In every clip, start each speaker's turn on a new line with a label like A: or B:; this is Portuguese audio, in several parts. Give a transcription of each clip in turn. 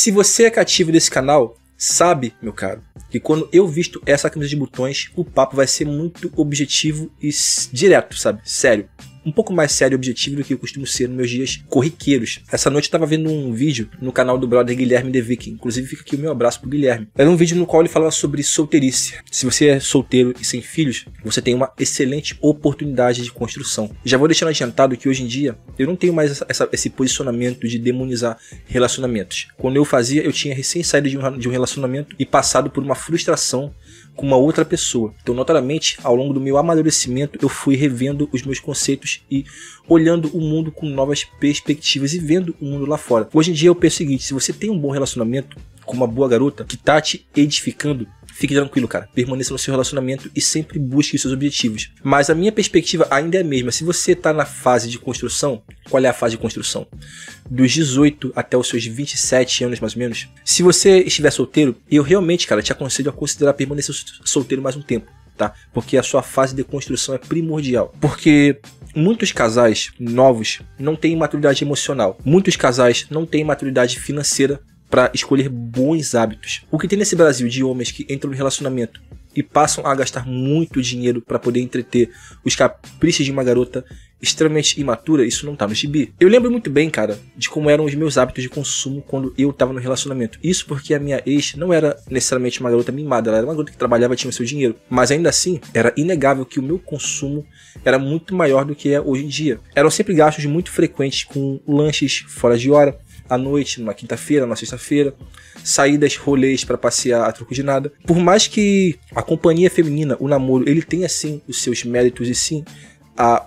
A: Se você é cativo desse canal, sabe, meu caro, que quando eu visto essa camisa de botões, o papo vai ser muito objetivo e direto, sabe? Sério. Um pouco mais sério e objetivo do que eu costumo ser nos meus dias corriqueiros. Essa noite eu tava vendo um vídeo no canal do brother Guilherme The Viking. Inclusive fica aqui o meu abraço pro Guilherme. Era um vídeo no qual ele falava sobre solteirice. Se você é solteiro e sem filhos, você tem uma excelente oportunidade de construção. Já vou deixando adiantado que hoje em dia eu não tenho mais esse posicionamento de demonizar relacionamentos. Quando eu fazia, eu tinha recém saído de um relacionamento e passado por uma frustração com uma outra pessoa. Então, notadamente, ao longo do meu amadurecimento, eu fui revendo os meus conceitos e olhando o mundo com novas perspectivas e vendo o mundo lá fora. Hoje em dia eu penso o seguinte: se você tem um bom relacionamento com uma boa garota que tá te edificando, fique tranquilo, cara. Permaneça no seu relacionamento e sempre busque os seus objetivos. Mas a minha perspectiva ainda é a mesma. Se você tá na fase de construção, qual é a fase de construção? Dos 18 até os seus 27 anos, mais ou menos. Se você estiver solteiro, eu realmente, cara, te aconselho a considerar permanecer solteiro mais um tempo, tá? Porque a sua fase de construção é primordial. Porque muitos casais novos não têm maturidade emocional. Muitos casais não têm maturidade financeira para escolher bons hábitos. O que tem nesse Brasil de homens que entram no relacionamento e passam a gastar muito dinheiro para poder entreter os caprichos de uma garota extremamente imatura, isso não tá no gibi. Eu lembro muito bem, cara, de como eram os meus hábitos de consumo quando eu tava no relacionamento. Isso porque a minha ex não era necessariamente uma garota mimada, ela era uma garota que trabalhava e tinha o seu dinheiro. Mas ainda assim, era inegável que o meu consumo era muito maior do que é hoje em dia. Eram sempre gastos muito frequentes com lanches fora de hora, à noite, numa quinta-feira, numa sexta-feira, saídas, rolês para passear a troco de nada. Por mais que a companhia feminina, o namoro, ele tenha sim os seus méritos e sim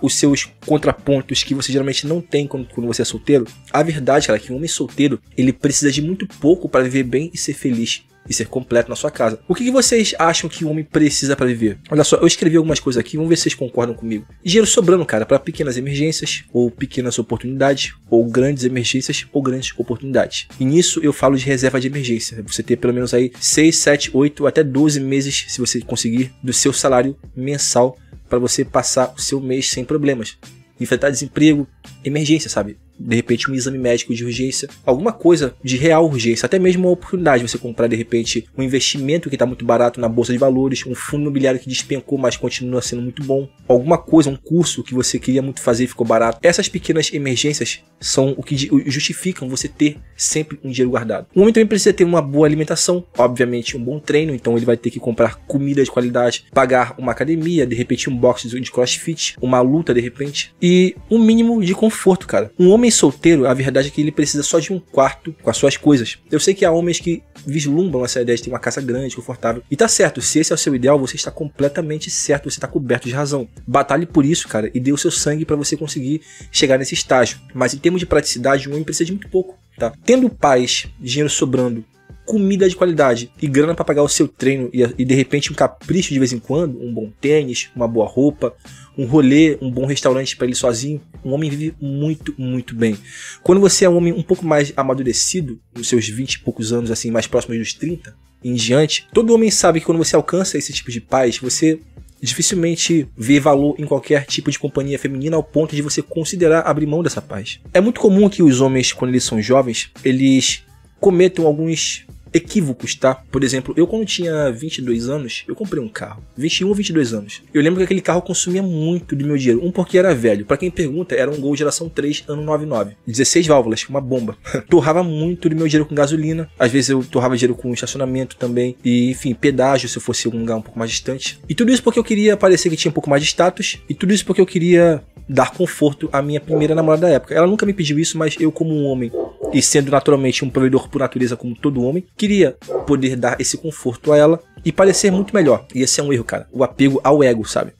A: os seus contrapontos que você geralmente não tem quando você é solteiro, a verdade, cara, é que um homem solteiro, ele precisa de muito pouco para viver bem e ser feliz e ser completo na sua casa. O que vocês acham que o homem precisa para viver? Olha só, eu escrevi algumas coisas aqui, vamos ver se vocês concordam comigo. Dinheiro sobrando, cara, para pequenas emergências, ou pequenas oportunidades, ou grandes emergências, ou grandes oportunidades. E nisso eu falo de reserva de emergência. Você ter pelo menos aí 6, 7, 8, até 12 meses, se você conseguir, do seu salário mensal para você passar o seu mês sem problemas. Enfrentar desemprego, emergência, sabe? De repente um exame médico de urgência, alguma coisa de real urgência, até mesmo uma oportunidade de você comprar de repente um investimento que está muito barato na bolsa de valores, um fundo imobiliário que despencou, mas continua sendo muito bom, alguma coisa, um curso que você queria muito fazer e ficou barato. Essas pequenas emergências são o que justificam você ter sempre um dinheiro guardado. O homem também precisa ter uma boa alimentação, obviamente um bom treino, então ele vai ter que comprar comida de qualidade, pagar uma academia, de repente um box de crossfit, uma luta de repente, e um mínimo de conforto, cara. Um homem solteiro, a verdade é que ele precisa só de um quarto com as suas coisas. Eu sei que há homens que vislumbram essa ideia de ter uma casa grande, confortável. E tá certo, se esse é o seu ideal, você está completamente certo, você está coberto de razão. Batalhe por isso, cara, e dê o seu sangue para você conseguir chegar nesse estágio. Mas em termos de praticidade, um homem precisa de muito pouco, tá? Tendo paz, dinheiro sobrando, comida de qualidade e grana para pagar o seu treino e de repente um capricho de vez em quando, um bom tênis, uma boa roupa, um rolê, um bom restaurante para ele sozinho, um homem vive muito, muito bem. Quando você é um homem um pouco mais amadurecido, nos seus 20 e poucos anos, assim, mais próximos dos 30 em diante, todo homem sabe que quando você alcança esse tipo de paz, você dificilmente vê valor em qualquer tipo de companhia feminina ao ponto de você considerar abrir mão dessa paz. É muito comum que os homens, quando eles são jovens, eles cometam alguns equívocos, tá? Por exemplo, eu quando tinha 22 anos, eu comprei um carro. 21 ou 22 anos. Eu lembro que aquele carro consumia muito do meu dinheiro. Porque era velho. Pra quem pergunta, era um Gol geração 3, ano 99. 16 válvulas, uma bomba. Torrava muito do meu dinheiro com gasolina. Às vezes eu torrava dinheiro com estacionamento também. E, enfim, pedágio se eu fosse em algum lugar um pouco mais distante. E tudo isso porque eu queria parecer que tinha um pouco mais de status. E tudo isso porque eu queria dar conforto à minha primeira namorada da época. Ela nunca me pediu isso, mas eu como um homem, e sendo naturalmente um provedor por natureza como todo homem, queria poder dar esse conforto a ela e parecer muito melhor. E esse é um erro, cara. O apego ao ego, sabe?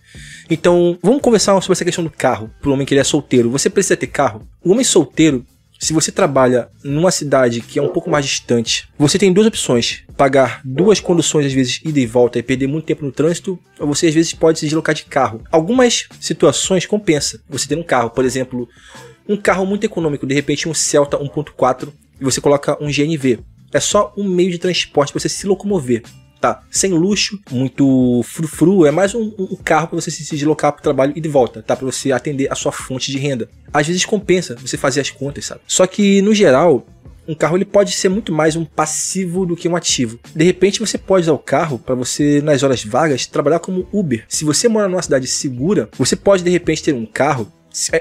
A: Então, vamos conversar sobre essa questão do carro. Pro homem que ele é solteiro, você precisa ter carro? O homem solteiro, se você trabalha numa cidade que é um pouco mais distante, você tem duas opções. Pagar duas conduções, às vezes, ida e volta e perder muito tempo no trânsito, ou você, às vezes, pode se deslocar de carro. Algumas situações compensa você ter um carro. Por exemplo, um carro muito econômico, de repente um Celta 1.4, e você coloca um GNV. É só um meio de transporte para você se locomover, tá? Sem luxo, muito frufru, é mais um carro para você se deslocar para o trabalho e de volta, tá? Para você atender a sua fonte de renda. Às vezes compensa você fazer as contas, sabe? Só que, no geral, um carro ele pode ser muito mais um passivo do que um ativo. De repente você pode usar o carro para você, nas horas vagas, trabalhar como Uber. Se você mora numa cidade segura, você pode de repente ter um carro,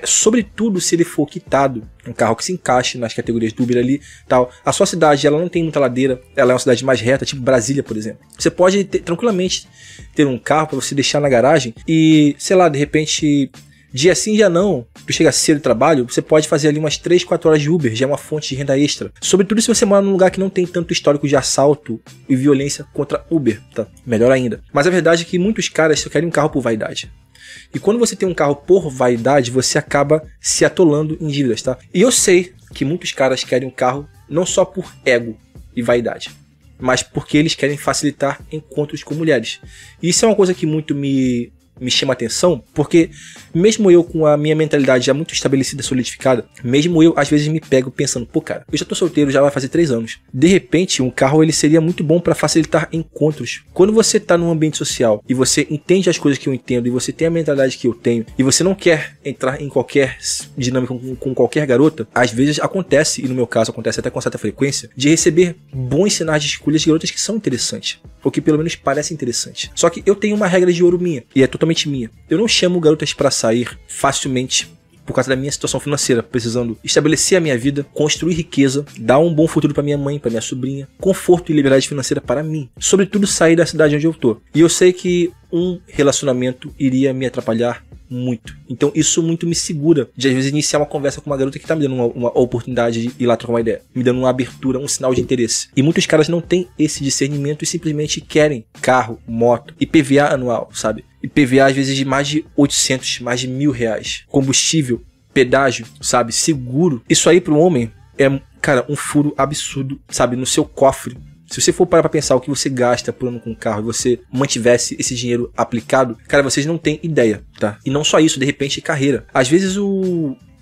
A: sobretudo se ele for quitado, um carro que se encaixe nas categorias do Uber ali, tal. A sua cidade, ela não tem muita ladeira, ela é uma cidade mais reta, tipo Brasília, por exemplo. Você pode tranquilamente ter um carro para você deixar na garagem e, sei lá, de repente, dia sim, dia não, tu chega cedo do trabalho, você pode fazer ali umas 3, 4 horas de Uber, já é uma fonte de renda extra. Sobretudo se você mora num lugar que não tem tanto histórico de assalto e violência contra Uber, tá? Melhor ainda. Mas a verdade é que muitos caras só querem um carro por vaidade. E quando você tem um carro por vaidade, você acaba se atolando em dívidas, tá? E eu sei que muitos caras querem um carro não só por ego e vaidade, mas porque eles querem facilitar encontros com mulheres. E isso é uma coisa que muito me chama atenção, porque mesmo eu com a minha mentalidade já muito estabelecida, solidificada, mesmo eu às vezes me pego pensando, pô cara, eu já tô solteiro, já vai fazer 3 anos. De repente, um carro ele seria muito bom para facilitar encontros. Quando você tá num ambiente social e você entende as coisas que eu entendo e você tem a mentalidade que eu tenho e você não quer entrar em qualquer dinâmica com qualquer garota, às vezes acontece, e no meu caso acontece até com certa frequência, de receber bons sinais de escolhas de garotas que são interessantes, ou que pelo menos parecem interessantes. Só que eu tenho uma regra de ouro minha, e é totalmente minha. Eu não chamo garotas para sair facilmente por causa da minha situação financeira, precisando estabelecer a minha vida, construir riqueza, dar um bom futuro para minha mãe, para minha sobrinha, conforto e liberdade financeira para mim. Sobretudo sair da cidade onde eu tô. E eu sei que um relacionamento iria me atrapalhar muito. Então isso muito me segura de às vezes iniciar uma conversa com uma garota que tá me dando uma oportunidade de ir lá trocar uma ideia, me dando uma abertura, um sinal de interesse. E muitos caras não têm esse discernimento e simplesmente querem carro, moto, IPVA anual, sabe? IPVA às vezes de mais de 800, mais de R$1.000, combustível, pedágio, sabe? Seguro. Isso aí para um homem é, cara, um furo absurdo, sabe? No seu cofre. Se você for parar pra pensar o que você gasta por ano com um carro e você mantivesse esse dinheiro aplicado, cara, vocês não têm ideia, tá? E não só isso, de repente, carreira. Às vezes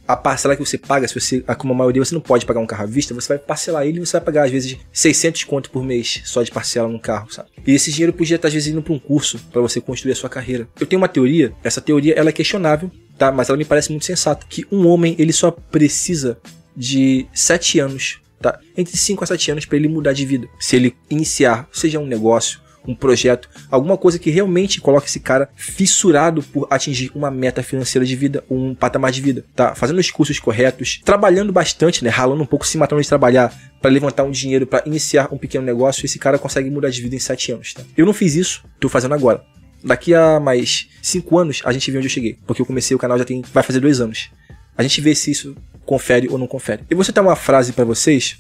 A: a parcela que você paga, se você, como a maioria, você não pode pagar um carro à vista, você vai parcelar ele e você vai pagar, às vezes, 600 conto por mês só de parcela no carro, sabe? E esse dinheiro podia estar, às vezes, indo pra um curso pra você construir a sua carreira. Eu tenho uma teoria, essa teoria, ela é questionável, tá? Mas ela me parece muito sensata, que um homem, ele só precisa de 7 anos, tá? Entre 5 a 7 anos para ele mudar de vida. Se ele iniciar, seja um negócio, um projeto, alguma coisa que realmente coloque esse cara fissurado por atingir uma meta financeira de vida, um patamar de vida, tá? Fazendo os cursos corretos, trabalhando bastante, né? Ralando um pouco, se matando de trabalhar para levantar um dinheiro para iniciar um pequeno negócio, esse cara consegue mudar de vida em 7 anos, tá? Eu não fiz isso, tô fazendo agora. Daqui a mais 5 anos a gente vê onde eu cheguei, porque eu comecei o canal vai fazer 2 anos. A gente vê se isso confere ou não confere. Eu vou citar uma frase pra vocês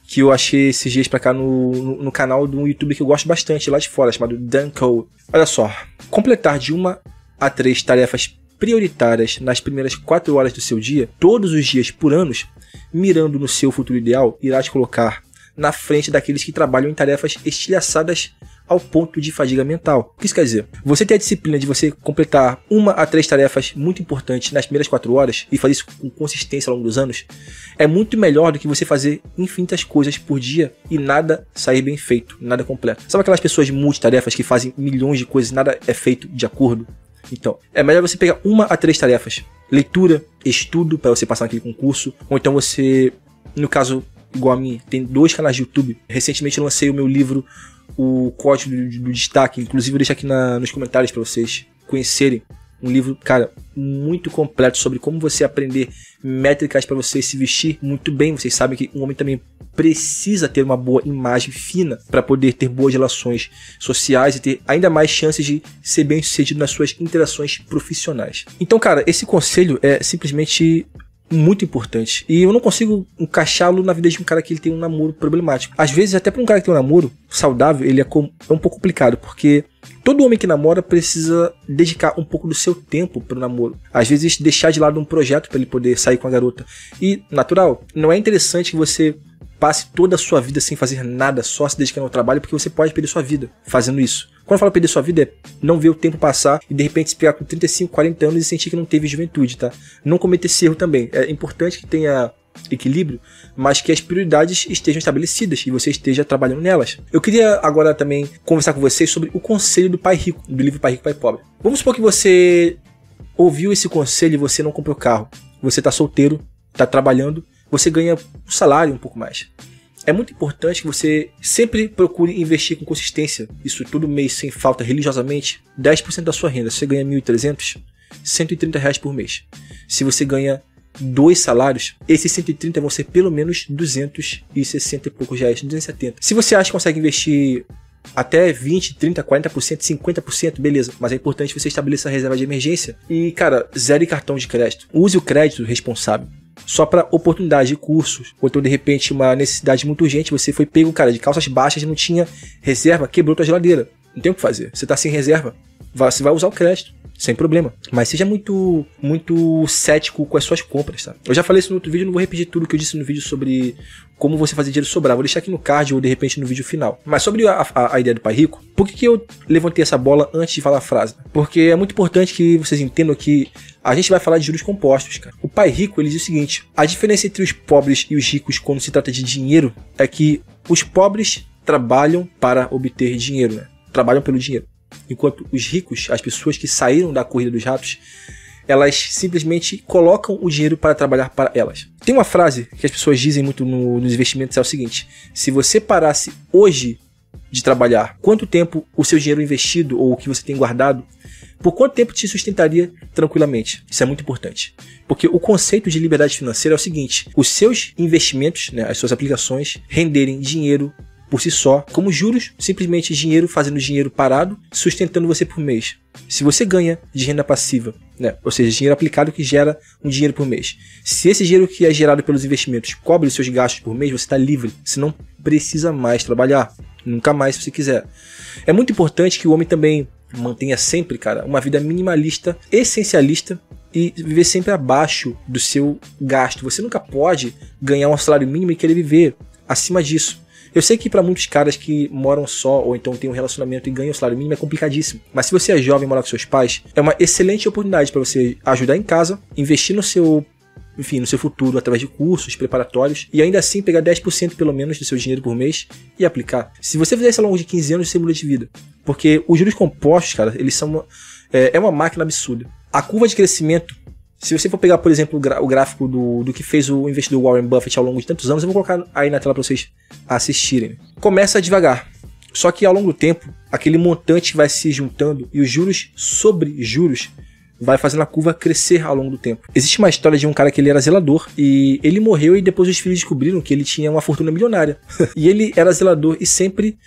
A: que eu achei esses dias pra cá no canal de um youtuber que eu gosto bastante lá de fora, chamado Dan Cole. Olha só, completar de 1 a 3 tarefas prioritárias nas primeiras 4 horas do seu dia, todos os dias por anos, mirando no seu futuro ideal, irá te colocar na frente daqueles que trabalham em tarefas estilhaçadas ao ponto de fadiga mental. O que isso quer dizer? Você ter a disciplina de você completar 1 a 3 tarefas muito importantes nas primeiras 4 horas e fazer isso com consistência ao longo dos anos é muito melhor do que você fazer infinitas coisas por dia e nada sair bem feito, nada completo. Sabe aquelas pessoas de multitarefas que fazem milhões de coisas e nada é feito de acordo? Então, é melhor você pegar 1 a 3 tarefas. Leitura, estudo para você passar naquele concurso, ou então você, no caso igual a mim, tem 2 canais de YouTube. Recentemente eu lancei o meu livro O Código do Destaque, inclusive eu deixo aqui nos comentários para vocês conhecerem. Um livro, cara, muito completo sobre como você aprender métricas para você se vestir muito bem. Vocês sabem que um homem também precisa ter uma boa imagem fina para poder ter boas relações sociais e ter ainda mais chances de ser bem sucedido nas suas interações profissionais. Então, cara, esse conselho é simplesmente muito importante. E eu não consigo encaixá-lo na vida de um cara que ele tem um namoro problemático. Às vezes, até para um cara que tem um namoro saudável, ele é um pouco complicado, porque todo homem que namora precisa dedicar um pouco do seu tempo para o namoro. Às vezes, deixar de lado um projeto para ele poder sair com a garota. E, natural, não é interessante que você passe toda a sua vida sem fazer nada, só se dedicando ao trabalho, porque você pode perder sua vida fazendo isso. Quando eu falo perder sua vida, é não ver o tempo passar e de repente se pegar com 35, 40 anos e sentir que não teve juventude, tá? Não cometer esse erro também. É importante que tenha equilíbrio, mas que as prioridades estejam estabelecidas e você esteja trabalhando nelas. Eu queria agora também conversar com vocês sobre o conselho do pai rico, do livro Pai Rico, Pai Pobre. Vamos supor que você ouviu esse conselho e você não comprou carro. Você tá solteiro, tá trabalhando, você ganha um salário um pouco mais. É muito importante que você sempre procure investir com consistência, isso todo mês, sem falta, religiosamente, 10% da sua renda. Se você ganha 1.300, R$130 por mês. Se você ganha 2 salários, esses 130 vão ser pelo menos 260 e poucos reais, 270. Se você acha que consegue investir até 20, 30, 40%, 50%, beleza. Mas é importante você estabelecer a reserva de emergência. E, cara, zere cartão de crédito. Use o crédito responsável só para oportunidade de cursos. Ou então, de repente, uma necessidade muito urgente. Você foi pego, cara, de calças baixas, não tinha reserva, quebrou tua geladeira. Não tem o que fazer. Você tá sem reserva. Você vai usar o crédito. Sem problema. Mas seja muito cético com as suas compras, tá? Eu já falei isso no outro vídeo, não vou repetir tudo que eu disse no vídeo sobre como você fazer dinheiro sobrar. Vou deixar aqui no card ou de repente no vídeo final. Mas sobre a ideia do pai rico, por que eu levantei essa bola antes de falar a frase? Porque é muito importante que vocês entendam que a gente vai falar de juros compostos, cara. O pai rico, ele diz o seguinte: a diferença entre os pobres e os ricos quando se trata de dinheiro é que os pobres trabalham para obter dinheiro, né? Trabalham pelo dinheiro. Enquanto os ricos, as pessoas que saíram da corrida dos ratos, elas simplesmente colocam o dinheiro para trabalhar para elas. Tem uma frase que as pessoas dizem muito nos investimentos, é o seguinte: se você parasse hoje de trabalhar, quanto tempo o seu dinheiro investido ou o que você tem guardado, por quanto tempo te sustentaria tranquilamente? Isso é muito importante. Porque o conceito de liberdade financeira é o seguinte: os seus investimentos, né, as suas aplicações, renderem dinheiro por si só, como juros, simplesmente dinheiro fazendo dinheiro parado, sustentando você por mês. Se você ganha de renda passiva, né, ou seja, dinheiro aplicado que gera um dinheiro por mês, se esse dinheiro que é gerado pelos investimentos cobre os seus gastos por mês, você está livre, você não precisa mais trabalhar, nunca mais se você quiser. É muito importante que o homem também mantenha sempre, cara, uma vida minimalista, essencialista, e viver sempre abaixo do seu gasto. Você nunca pode ganhar um salário mínimo e querer viver acima disso. Eu sei que para muitos caras que moram só ou então tem um relacionamento e ganham o salário mínimo é complicadíssimo. Mas se você é jovem e mora com seus pais, é uma excelente oportunidade para você ajudar em casa, investir no seu futuro através de cursos preparatórios e ainda assim pegar 10% pelo menos do seu dinheiro por mês e aplicar. Se você fizer isso ao longo de 15 anos, você muda de vida. Porque os juros compostos, cara, eles são uma máquina absurda. A curva de crescimento, se você for pegar, por exemplo, o gráfico do que fez o investidor Warren Buffett ao longo de tantos anos, eu vou colocar aí na tela para vocês assistirem. Começa devagar, só que ao longo do tempo, aquele montante vai se juntando e os juros sobre juros vai fazendo a curva crescer ao longo do tempo. Existe uma história de um cara que ele era zelador e ele morreu e depois os filhos descobriram que ele tinha uma fortuna milionária. E ele era zelador e sempre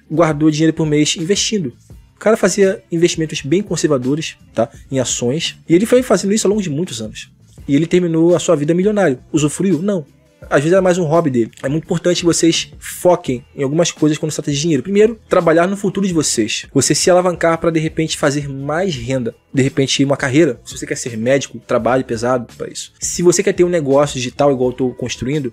A: guardou dinheiro por mês investindo. O cara fazia investimentos bem conservadores, tá, em ações, e ele foi fazendo isso ao longo de muitos anos. E ele terminou a sua vida milionário. Usufruiu? Não. Às vezes era mais um hobby dele. É muito importante que vocês foquem em algumas coisas quando se trata de dinheiro. Primeiro, trabalhar no futuro de vocês. Você se alavancar para de repente fazer mais renda. De repente uma carreira. Se você quer ser médico, trabalhe pesado para isso. Se você quer ter um negócio digital igual eu estou construindo,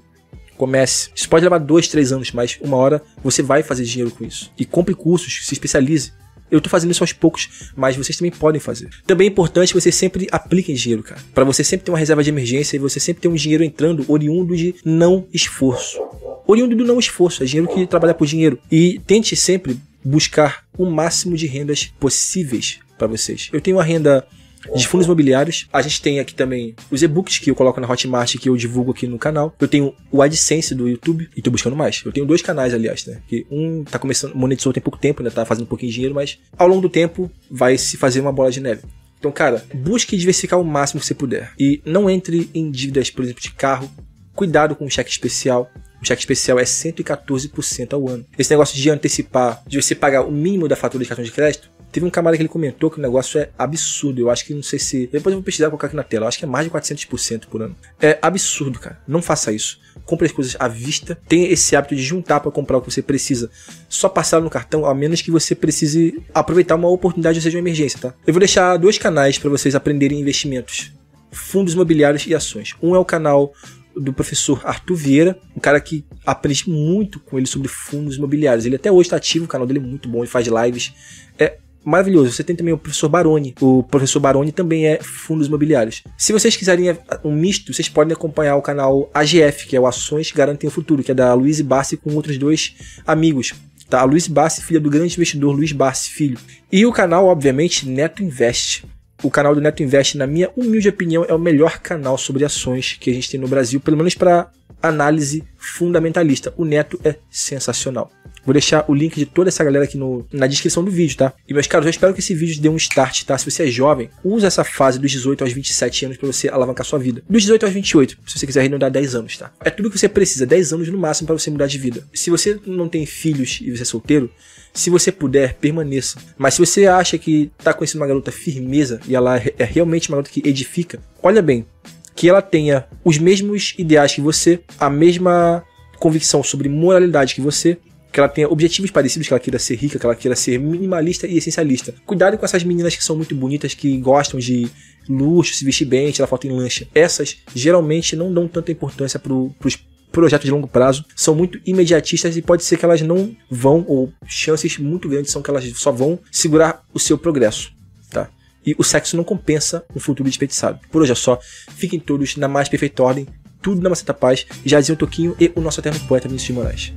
A: comece. Isso pode levar 2, 3 anos, mas uma hora você vai fazer dinheiro com isso. E compre cursos, se especialize. Eu tô fazendo isso aos poucos, mas vocês também podem fazer. Também é importante que vocês sempre apliquem dinheiro, cara. Pra você sempre ter uma reserva de emergência e você sempre ter um dinheiro entrando oriundo de não esforço. Oriundo do não esforço, é dinheiro que trabalha por dinheiro. E tente sempre buscar o máximo de rendas possíveis para vocês. Eu tenho a renda de fundos imobiliários. A gente tem aqui também os e-books que eu coloco na Hotmart, que eu divulgo aqui no canal. Eu tenho o AdSense do YouTube e tô buscando mais. Eu tenho 2 canais, aliás, né? Que um tá começando, monetizou tem pouco tempo, né? Tá fazendo um pouquinho de dinheiro, mas ao longo do tempo vai se fazer uma bola de neve. Então, cara, busque diversificar o máximo que você puder. E não entre em dívidas, por exemplo, de carro. Cuidado com o cheque especial. O cheque especial é 114% ao ano. Esse negócio de antecipar, de você pagar o mínimo da fatura de cartão de crédito, teve um camarada que ele comentou que o negócio é absurdo. Eu acho que, não sei se... Depois eu vou pesquisar e colocar aqui na tela. Eu acho que é mais de 400% por ano. É absurdo, cara. Não faça isso. Compre as coisas à vista. Tenha esse hábito de juntar para comprar o que você precisa. Só passar no cartão, a menos que você precise aproveitar uma oportunidade, ou seja, uma emergência, tá? Eu vou deixar 2 canais para vocês aprenderem investimentos. Fundos imobiliários e ações. Um é o canal do professor Arthur Vieira, um cara que aprendi muito com ele sobre fundos imobiliários. Ele até hoje está ativo, o canal dele é muito bom, ele faz lives. É maravilhoso. Você tem também o professor Baroni. O professor Baroni também é fundos imobiliários. Se vocês quiserem um misto, vocês podem acompanhar o canal AGF, que é o Ações Garantem o Futuro, que é da Luiz Bassi com outros 2 amigos. Tá? A Luiz Bassi, filha do grande investidor Luiz Bassi, filho. E o canal, obviamente, Neto Invest. O canal do Neto Invest, na minha humilde opinião, é o melhor canal sobre ações que a gente tem no Brasil, pelo menos para análise fundamentalista. O Neto é sensacional. Vou deixar o link de toda essa galera aqui na descrição do vídeo, tá? E meus caros, eu espero que esse vídeo dê um start, tá? Se você é jovem, usa essa fase dos 18 aos 27 anos pra você alavancar sua vida. Dos 18 aos 28, se você quiser arredondar 10 anos, tá? É tudo que você precisa, 10 anos no máximo pra você mudar de vida. Se você não tem filhos e você é solteiro, se você puder, permaneça. Mas se você acha que tá conhecendo uma garota firmeza e ela é realmente uma garota que edifica, olha bem, que ela tenha os mesmos ideais que você, a mesma convicção sobre moralidade que você, que ela tenha objetivos parecidos, que ela queira ser rica, que ela queira ser minimalista e essencialista. Cuidado com essas meninas que são muito bonitas, que gostam de luxo, se vestir bem, tirar foto em lancha. Essas geralmente não dão tanta importância pros projetos de longo prazo, são muito imediatistas e pode ser que elas não vão, ou chances muito grandes são que elas só vão segurar o seu progresso, tá? E o sexo não compensa um futuro desperdiçado. Por hoje é só, fiquem todos na mais perfeita ordem, tudo na maceta paz, já dizia o Toquinho e o nosso eterno poeta Vinícius de Moraes.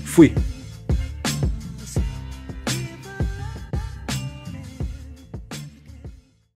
A: Fui!